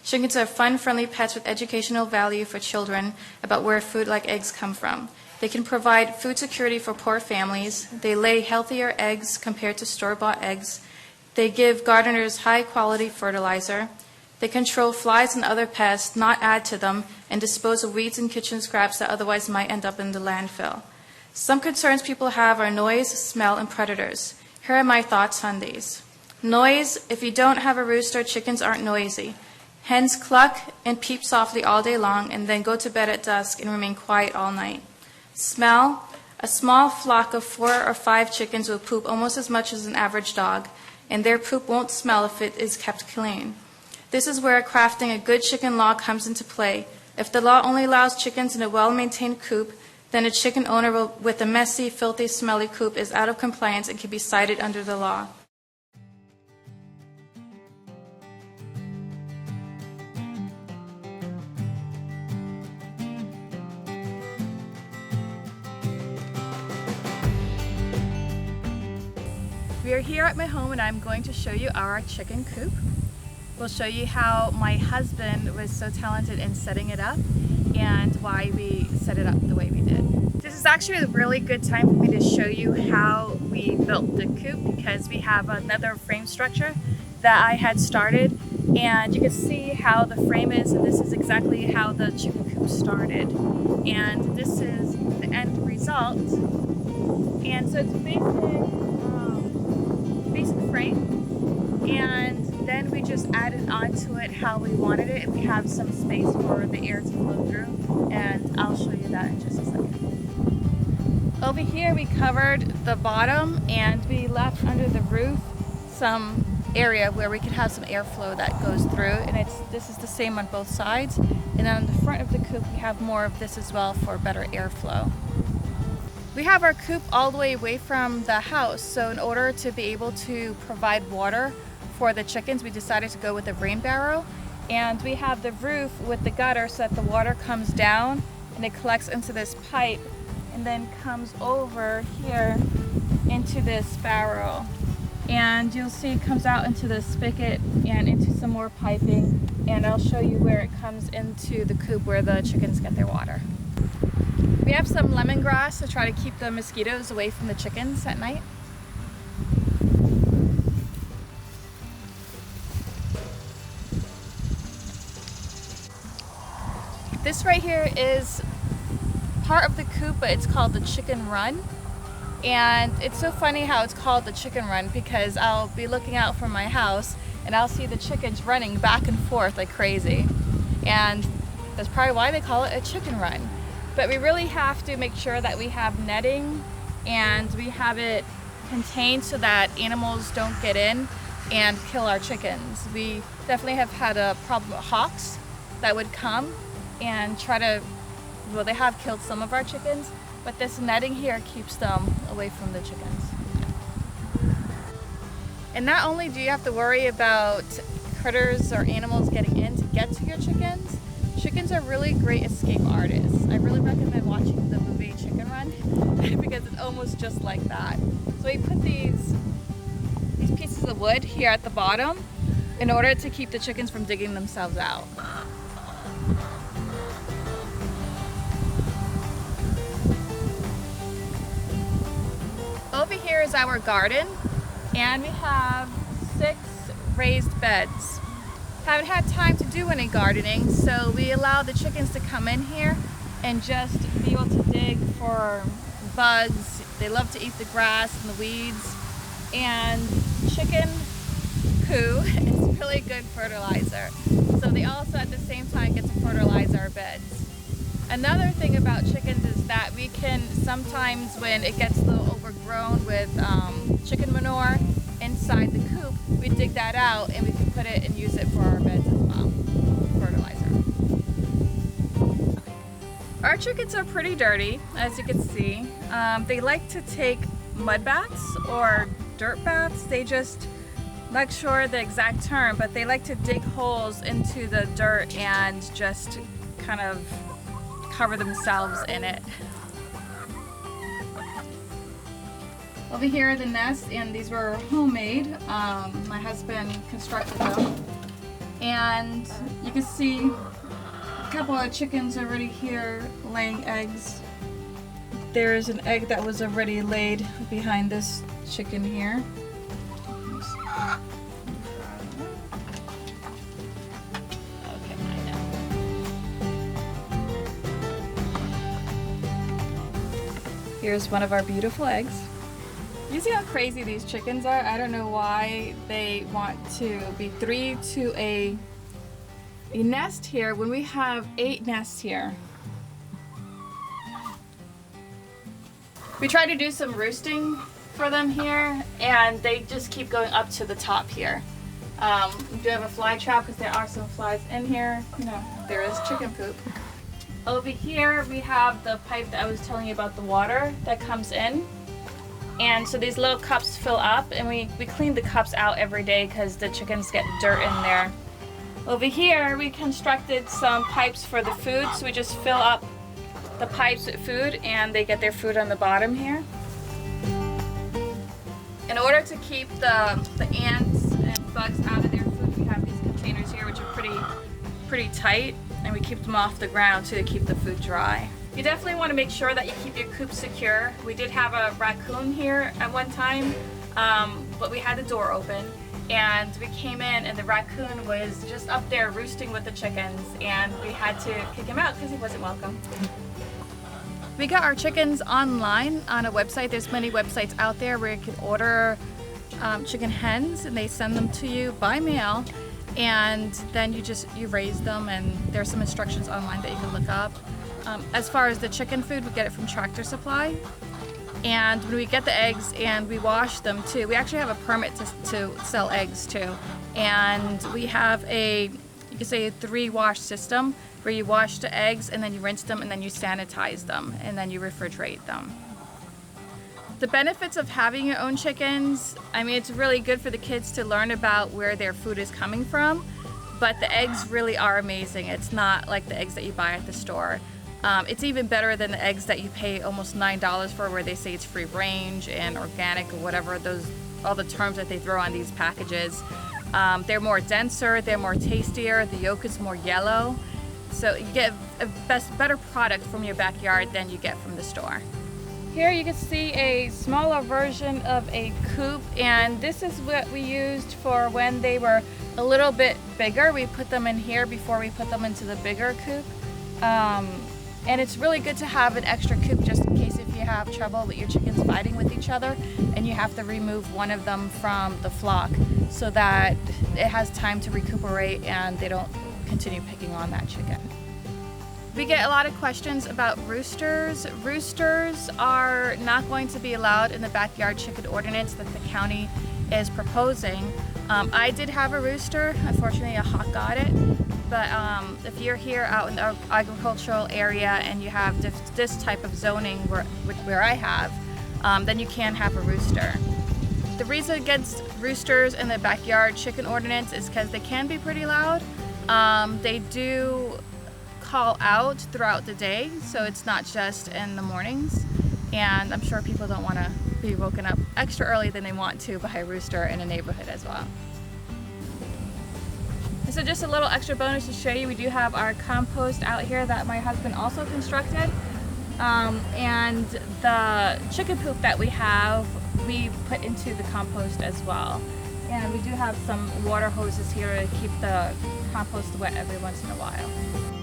Chickens are fun, friendly pets with educational value for children about where food like eggs come from. They can provide food security for poor families. They lay healthier eggs compared to store-bought eggs. They give gardeners high-quality fertilizer. They control flies and other pests, not add to them, and dispose of weeds and kitchen scraps that otherwise might end up in the landfill. Some concerns people have are noise, smell, and predators. Here are my thoughts on these. Noise: if you don't have a rooster, chickens aren't noisy. Hens cluck and peep softly all day long and then go to bed at dusk and remain quiet all night. Smell: a small flock of 4 or 5 chickens will poop almost as much as an average dog, and their poop won't smell if it is kept clean. This is where crafting a good chicken law comes into play. If the law only allows chickens in a well-maintained coop, then a chicken owner with a messy, filthy, smelly coop is out of compliance and can be cited under the law. We are here at my home and I'm going to show you our chicken coop. We'll show you how my husband was so talented in setting it up and why we set it up the way we did. This is actually a really good time for me to show you how we built the coop, because we have another frame structure that I had started, and you can see how the frame is, and this is exactly how the chicken coop started. And this is the end result. And so it's a basic frame, and then we just added onto it how we wanted it, and we have some space for the air to flow through, and I'll show you that in just a second. Over here we covered the bottom and we left under the roof some area where we could have some airflow that goes through, and this is the same on both sides. And then on the front of the coop we have more of this as well for better airflow. We have our coop all the way away from the house, so in order to be able to provide water for the chickens, we decided to go with a rain barrel. And we have the roof with the gutter so that the water comes down and it collects into this pipe and then comes over here into this barrel. And you'll see it comes out into the spigot and into some more piping, and I'll show you where it comes into the coop where the chickens get their water. We have some lemongrass to try to keep the mosquitoes away from the chickens at night. This right here is part of the coop, but it's called the chicken run. And it's so funny how it's called the chicken run, because I'll be looking out from my house and I'll see the chickens running back and forth like crazy. And that's probably why they call it a chicken run. But we really have to make sure that we have netting and we have it contained so that animals don't get in and kill our chickens. We definitely have had a problem with hawks that would come and try to, well, they have killed some of our chickens, but this netting here keeps them away from the chickens. And not only do you have to worry about critters or animals getting in to get to your chickens, chickens are really great escape artists. I really recommend watching the movie Chicken Run because it's almost just like that. So we put these pieces of wood here at the bottom in order to keep the chickens from digging themselves out. Over here is our garden, and we have 6 raised beds. Haven't had time to do any gardening, so we allow the chickens to come in here and just be able to dig for bugs. They love to eat the grass and the weeds, and chicken poo is really good fertilizer. So they also at the same time get to fertilize our beds. Another thing about chickens is that we can sometimes, when it gets a little overgrown with chicken manure inside the coop, we dig that out and we can put it and use it for our beds as well, fertilizer. Our chickens are pretty dirty, as you can see. They like to take mud baths or dirt baths. They just, not sure the exact term, but they like to dig holes into the dirt and just kind of cover themselves in it. Over here are the nests, and these were homemade. My husband constructed them. And you can see a couple of chickens already here laying eggs. There's an egg that was already laid behind this chicken here. Okay, I know. Here's one of our beautiful eggs. You see how crazy these chickens are? I don't know why they want to be 3 to a nest here when we have 8 nests here. We try to do some roosting for them here, and they just keep going up to the top here. We do have a fly trap because there are some flies in here. No, there is chicken poop. Over here we have the pipe that I was telling you about, the water that comes in. And so these little cups fill up, and we clean the cups out every day because the chickens get dirt in there. Over here we constructed some pipes for the food, so we just fill up the pipes with food and they get their food on the bottom here. In order to keep the ants and bugs out of their food, we have these containers here which are pretty tight, and we keep them off the ground to keep the food dry. You definitely want to make sure that you keep your coop secure. We did have a raccoon here at one time, but we had the door open, and we came in and the raccoon was just up there roosting with the chickens, and we had to kick him out because he wasn't welcome. We got our chickens online on a website. There's many websites out there where you can order chicken hens, and they send them to you by mail, and then you raise them, and there's some instructions online that you can look up. As far as the chicken food, we get it from Tractor Supply, and when we get the eggs and we wash them too, we actually have a permit to sell eggs too, and we have you could say a 3-wash system where you wash the eggs and then you rinse them and then you sanitize them and then you refrigerate them. The benefits of having your own chickens, I mean, it's really good for the kids to learn about where their food is coming from, but the eggs really are amazing. It's not like the eggs that you buy at the store. It's even better than the eggs that you pay almost $9 for, where they say it's free range and organic or whatever, all the terms that they throw on these packages. They're more denser, they're more tastier, the yolk is more yellow. So you get a better product from your backyard than you get from the store. Here you can see a smaller version of a coop, and this is what we used for when they were a little bit bigger. We put them in here before we put them into the bigger coop. And it's really good to have an extra coop just in case if you have trouble with your chickens fighting with each other and you have to remove one of them from the flock so that it has time to recuperate and they don't continue picking on that chicken. We get a lot of questions about roosters. Roosters are not going to be allowed in the Backyard Chicken Ordinance that the county is proposing. I did have a rooster. Unfortunately, a hawk got it. But if you're here out in the agricultural area and you have this type of zoning where I have, then you can have a rooster. The reason against roosters in the Backyard Chicken Ordinance is because they can be pretty loud. They do call out throughout the day, so it's not just in the mornings. And I'm sure people don't want to be woken up extra early than they want to by a rooster in a neighborhood as well. So just a little extra bonus to show you, we do have our compost out here that my husband also constructed. And the chicken poop that we have, we put into the compost as well. And we do have some water hoses here to keep the compost wet every once in a while.